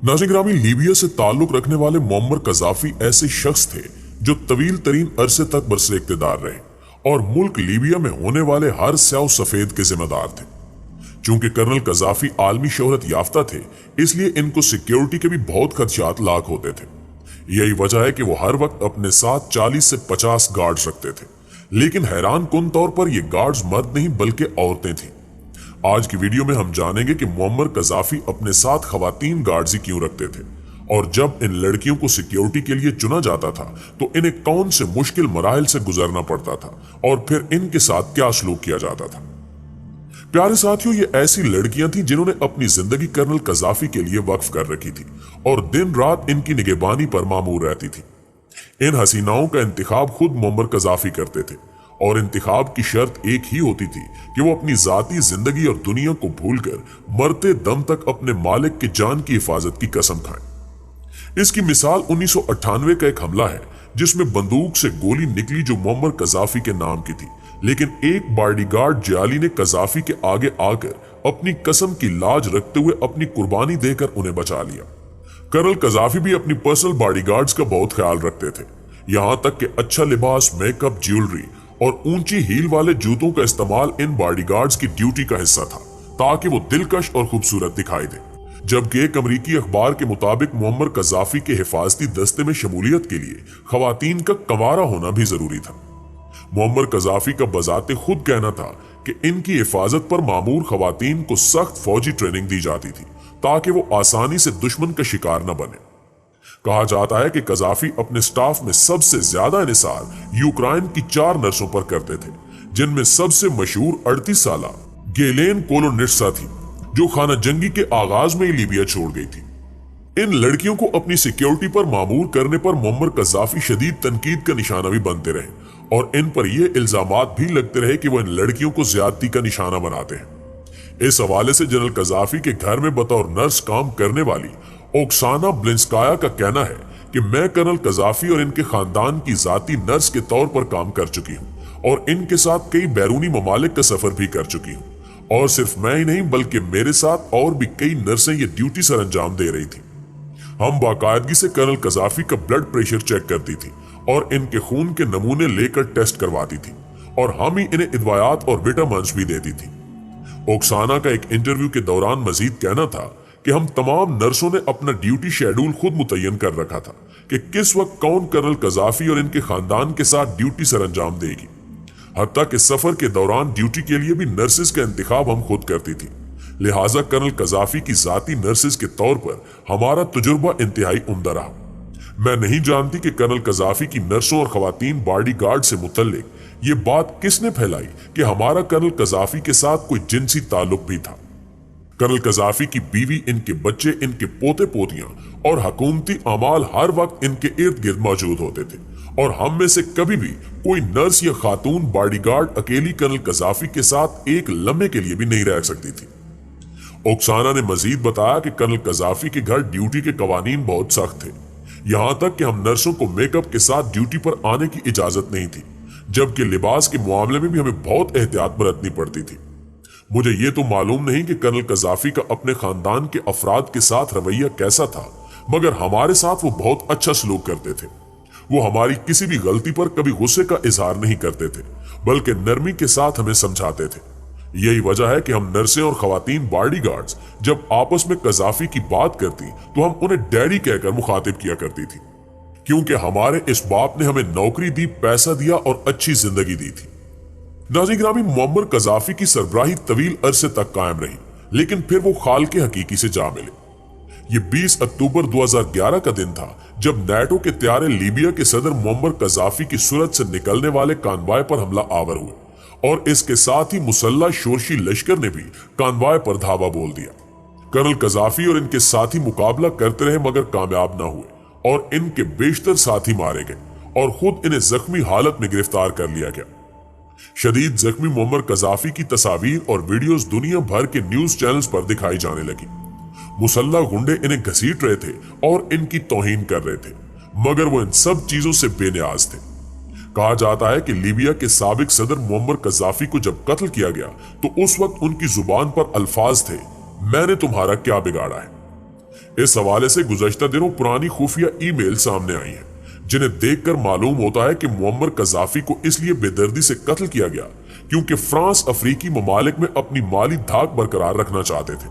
नाज़रीन ग्रामी, लीबिया से ताल्लुक रखने वाले मुअम्मर कज़ाफी ऐसे शख्स थे जो तवील तरीन अरसे तक बरसर इक़्तिदार रहे और मुल्क लीबिया में होने वाले हर स्याह सफेद के जिम्मेदार थे। चूंकि कर्नल कज़ाफी आलमी शोहरत याफ्ता थे, इसलिए इनको सिक्योरिटी के भी बहुत खदशात लाक होते थे। यही वजह है कि वो हर वक्त अपने साथ 40 से 50 गार्ड्स रखते थे। लेकिन हैरान कुन तौर पर ये गार्ड्स मर्द नहीं बल्कि औरतें थीं। आज की वीडियो में हम जानेंगे कि मुअम्मर कज़ाफी अपने साथ खवातीन गार्ड्स ही क्यों रखते थे और जब इन लड़कियों को सिक्योरिटी के लिए चुना जाता था तो इन्हें कौन से मुश्किल मराहिल से गुजरना पड़ता था और फिर इनके साथ क्या सलूक किया जाता था। प्यारे साथियों, ये ऐसी लड़कियां थीं जिन्होंने अपनी जिंदगी कर्नल कज़ाफी के लिए वक्फ कर रखी थी और दिन रात इनकी निगहबानी पर मामूर रहती थी। इन हसीनाओं का इंतखाब खुद मुअम्मर कज़ाफी करते थे और इंतखाब की शर्त एक ही होती थी कि वो अपनी जाती जिंदगी और दुनिया को भूलकर मरते दम तक अपने मालिक की जान की हिफाजत की कसम खाएं। इसकी मिसाल 1998 का एक हमला है जिसमें बंदूक से गोली निकली जो मुअम्मर कज़ाफी के नाम की थी, लेकिन एक बॉडीगार्ड जियाली ने कज़ाफी के आगे आकर अपनी कसम की लाज रखते हुए अपनी कुर्बानी देकर उन्हें बचा लिया। कर्नल कज़ाफी भी अपनी पर्सनल बॉडीगार्ड्स का बहुत ख्याल रखते थे, यहां तक कि अच्छा लिबास, मेकअप, ज्वेलरी और ऊंची हील वाले जूतों का इस्तेमाल इन बॉडीगार्ड्स की ड्यूटी का हिस्सा था ताकि वो दिलकश और खूबसूरत दिखाई दे। जबकि एक अमरीकी अखबार के मुताबिक मुअम्मर कज़ाफी के हिफाजती दस्ते में शमूलियत के लिए खवातीन का कंवारा होना भी जरूरी था। मुअम्मर कज़ाफी का बजाते खुद कहना था कि इनकी हिफाजत पर मामूर खवातीन को सख्त फौजी ट्रेनिंग दी जाती थी ताकि वो आसानी से दुश्मन का शिकार न बने। कहा जाता है कि कज़ाफी अपने स्टाफ में सबसे ज्यादा इन्हिसार यूक्रेन की 4 नर्सों पर करते थे, जिनमें सबसे मशहूर 38 साला गेलेन कोलोनिट्सा थी जो खाना जंगी के आगाज में ही लीबिया छोड़ गई थी। इन लड़कियों को अपनी सिक्योरिटी पर मामूर करने पर मुअम्मर कज़ाफी शदीद तनकीद का निशाना भी बनते रहे और इन पर यह इल्जामात भी लगते रहे कि वो इन लड़कियों को ज्यादती का निशाना बनाते हैं। इस हवाले से जनरल कज़ाफी के घर में बतौर नर्स काम करने वाली ओक्साना ब्लिंस्काया का कहना है कि मैं कर्नल कज़ाफी और इनके खानदान की जाती नर्स के तौर पर काम कर चुकी हूं और इनके साथ कई बैरूनी ममालिक का सफर भी कर चुकी हूं और सिर्फ मैं ही नहीं बल्कि मेरे साथ और भी कई नर्सें ये ड्यूटी सर अंजाम दे रही थी। हम बाकायदगी से कर्नल कज़ाफी का ब्लड प्रेशर चेक करती थी और इनके खून के नमूने लेकर टेस्ट करवाती थी और हम ही इन्हें इदवायात और विटामिन्स भी देती थी। ओक्साना का एक इंटरव्यू के दौरान मजीद कहना था कि हम तमाम नर्सों ने अपना ड्यूटी शेड्यूल खुद मुतय्यन कर रखा था कि किस वक्त कौन कर्नल कज़ाफी और इनके खानदान के साथ ड्यूटी सर अंजाम देगी। हत्ता कि सफर के दौरान ड्यूटी के लिए भी नर्सेज का इंतखाब हम खुद करती थी। लिहाजा कर्नल कज़ाफी की जाती नर्सेज के तौर पर हमारा तजुर्बा इंतहाई उम्दा रहा। मैं नहीं जानती कि कर्नल कज़ाफी की नर्सों और खवातीन बॉडीगार्ड से मुतल्लिक ये बात किसने फैलाई कि हमारा कर्नल कज़ाफी के साथ कोई जिनसी ताल्लुक भी था। कर्नल कज़ाफी की बीवी, इनके बच्चे, इनके पोते पोतियां और हुकूमती अमाल हर वक्त इनके इर्द गिर्द मौजूद होते थे और हम में से कभी भी कोई नर्स या खातून बॉडीगार्ड अकेली कर्नल कज़ाफी के साथ एक लम्हे के लिए भी नहीं रह सकती थी। ओक्साना ने मजीद बताया कि कर्नल कज़ाफी के घर ड्यूटी के कवानीन बहुत सख्त थे, यहां तक कि हम नर्सों को मेकअप के साथ ड्यूटी पर आने की इजाजत नहीं थी, जबकि लिबास के मामले में भी हमें बहुत एहतियात बरतनी पड़ती थी। मुझे ये तो मालूम नहीं कि कर्नल कज़ाफी का अपने खानदान के अफराद के साथ रवैया कैसा था, मगर हमारे साथ वो बहुत अच्छा सलूक करते थे। वो हमारी किसी भी गलती पर कभी गुस्से का इजहार नहीं करते थे, बल्कि नरमी के साथ हमें समझाते थे। यही वजह है कि हम नर्सें और खवातीन बॉडीगार्ड्स जब आपस में कज़ाफी की बात करती तो हम उन्हें डैडी कहकर मुखातिब किया करती थी, क्योंकि हमारे इस बाप ने हमें नौकरी दी, पैसा दिया और अच्छी जिंदगी दी थी। नाज़रीन ग्रामी, मुअम्मर कज़ाफी की सरबराही तवील अरसे तक कायम रही, लेकिन फिर वो खाल के हकीकी से जा मिले। ये 20 अक्टूबर 2011 का दिन था जब नेटो के त्यारे लीबिया के सदर मुअम्मर कज़ाफी की सूरत से निकलने वाले कानवाय पर हमला आवर हुए और इसके साथ ही मुसल्ला शोरशी लश्कर ने भी कानवाय पर धावा बोल दिया। कर्नल कज़ाफी और इनके साथी मुकाबला करते रहे मगर कामयाब न हुए और इनके बेशतर साथी मारे गए और खुद इन्हें जख्मी हालत में गिरफ्तार कर लिया गया। शदीद जख्मी मुअम्मर कज़ाफी की तस्वीर और वीडियोस दुनिया भर के न्यूज चैनल्स पर दिखाई जाने लगी। मुसल्ला गुंडे इन्हें घसीट रहे थे और इनकी तौहीन कर रहे थे, मगर वो इन सब चीजों से बेनियाज थे। कहा जाता है कि लीबिया के साबिक सदर मुअम्मर कज़ाफी को जब कत्ल किया गया तो उस वक्त उनकी जुबान पर अल्फाज थे, मैंने तुम्हारा क्या बिगाड़ा है। इस हवाले से गुज़श्ता दिनों पुरानी खुफिया ईमेल सामने आई हैं, जिन्हें देखकर मालूम होता है कि मुअम्मर कज़ाफी को इसलिए बेदर्दी से कत्ल किया गया क्योंकि फ्रांस अफ्रीकी ममालिक में अपनी माली धाक बरकरार रखना चाहते थे।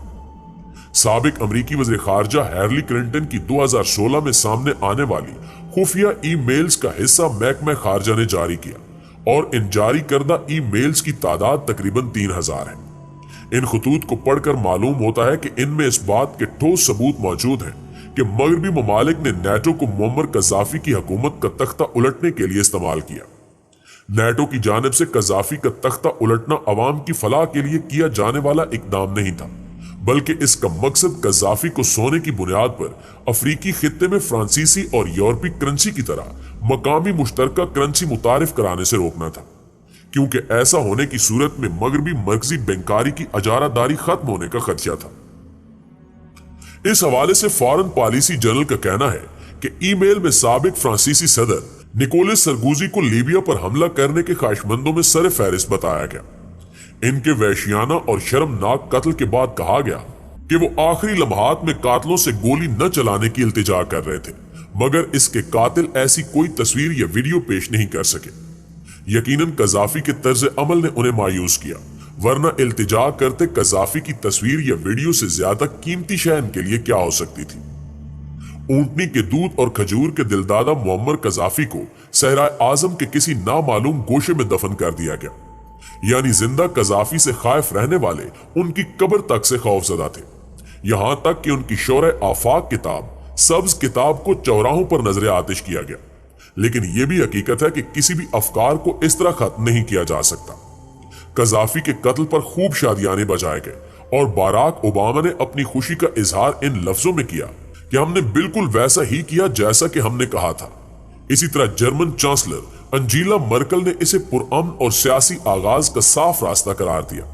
साबिक अमरीकी वज़ीर ख़ारजा हिलरी क्लिंटन की 2016 में सामने आने वाली खुफिया ईमेल्स का हिस्सा महकमा ख़ारजा ने जारी किया और इन जारी करदा ईमेल्स की तादाद तकरीबन 3000 है। इन खतूत को पढ़कर मालूम होता है कि इनमें इस बात के ठोस सबूत मौजूद हैं कि मगरबी ममालिक ने नेटो को मुअम्मर कज़ाफी की हुकूमत का तख्ता उलटने के लिए इस्तेमाल किया। नेटो की जानिब से कज़ाफी का तख्ता उलटना अवाम की फलाह के लिए किया जाने वाला इकदाम नहीं था, बल्कि इसका मकसद कज़ाफी को सोने की बुनियाद पर अफ्रीकी खित्ते में फ्रांसीसी और यूरोपी करेंसी की तरह मकामी मुश्तरका करेंसी मुतारिफ कराने से रोकना था, क्योंकि ऐसा होने की सूरत में मगरबी मरकजी बैंकारी की अजारादारी खत्म होने का खदशा था। इस हवाले से फॉरेन पॉलिसी जर्नल का कहना है कि ईमेल में साबिक फ्रांसीसी सदर निकोलस सरगोजी को लीबिया पर हमला करने के ख्वाहिशमंदों में सर फहरिस्त बताया गया। इनके वहशियाना और शर्मनाक कत्ल के बाद कहा गया कि वो आखिरी लम्हात में कातलों से गोली न चलाने की इल्तिजा कर रहे थे, मगर इसके कातिल ऐसी कोई तस्वीर या वीडियो पेश नहीं कर सके। यकीनन कज़ाफी के तर्ज अमल ने उन्हें मायूस किया, वरना इल्तिजा करते कज़ाफी की तस्वीर या वीडियो से ज्यादा कीमती शय इनके लिए क्या हो सकती थी। ऊंटनी के दूध और खजूर के दिलदादा मुअम्मर कज़ाफी को सहरा आजम के किसी नामालूम गोशे में दफन कर दिया गया, यानी जिंदा कज़ाफी से खाइफ रहने वाले उनकी कब्र तक से खौफजदा थे। यहां तक कि उनकी शोरे आफाक किताब सब्ज किताब को चौराहों पर नजर आतिश किया गया। लेकिन यह भी हकीकत है कि किसी भी अफकार को इस तरह खत्म नहीं किया जा सकता। कज़ाफी के कत्ल पर खूब शादियाने बजाए गए और बाराक ओबामा ने अपनी खुशी का इजहार इन लफ्जों में किया कि हमने बिल्कुल वैसा ही किया जैसा कि हमने कहा था। इसी तरह जर्मन चांसलर अंजीला मर्कल ने इसे पुरअमन और सियासी आगाज का साफ रास्ता करार दिया।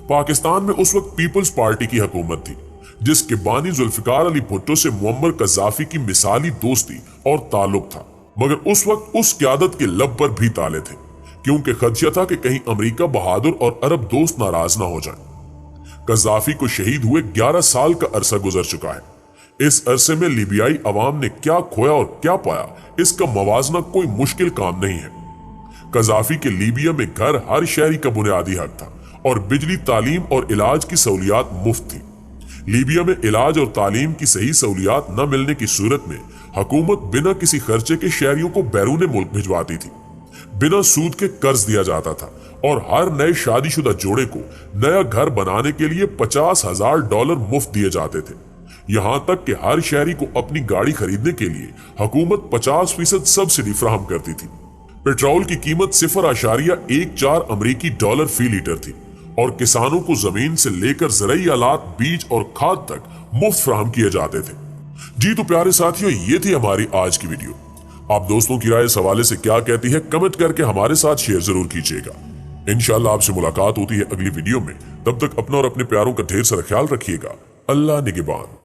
पाकिस्तान में उस वक्त पीपल्स पार्टी की हुकूमत थी, जिसके बानी जुल्फिकार अली भुट्टो से मुअम्मर कज़ाफी की मिसाली दोस्ती और ताल्लुक था, मगर उस वक्त उस क़यादत के लब पर भी ताले थे, क्योंकि खदशा था कि कहीं अमेरिका बहादुर और अरब दोस्त नाराज ना हो जाए। कज़ाफी को शहीद हुए 11 साल का अरसा गुजर चुका है। इस अरसे में लीबियाई अवाम ने क्या खोया और क्या पाया, इसका मवाजना कोई मुश्किल काम नहीं है। कज़ाफी के लीबिया में घर हर शहरी का बुनियादी हक था और बिजली, तालीम और इलाज की सहूलियात मुफ्त थी। लीबिया में इलाज और तालीम की सही सहूलियात न मिलने की सूरत में हुकूमत बिना किसी खर्चे के शहरियों को बैरून मुल्क भिजवाती थी। बिना सूद के कर्ज दिया जाता था और हर नए शादीशुदा जोड़े को नया घर बनाने के लिए $50,000 मुफ्त दिए जाते थे। यहां तक कि हर शहरी को अपनी गाड़ी खरीदने के लिए हुकूमत 50% सब्सिडी फराहम करती थी। पेट्रोल की कीमत 0.14 अमरीकी डॉलर फी लीटर थी और किसानों को जमीन से लेकर ज़राई आलात, बीज और खाद तक मुफ्त फराहम किए जाते थे। जी तो प्यारे साथियों, ये थी हमारी आज की वीडियो। आप दोस्तों की राय इस हवाले से क्या कहती है, कमेंट करके हमारे साथ शेयर जरूर कीजिएगा। इंशाअल्लाह आपसे मुलाकात होती है अगली वीडियो में। तब तक अपना और अपने प्यारों का ढेर सारा ख्याल रखिएगा। अल्लाह निगहबान।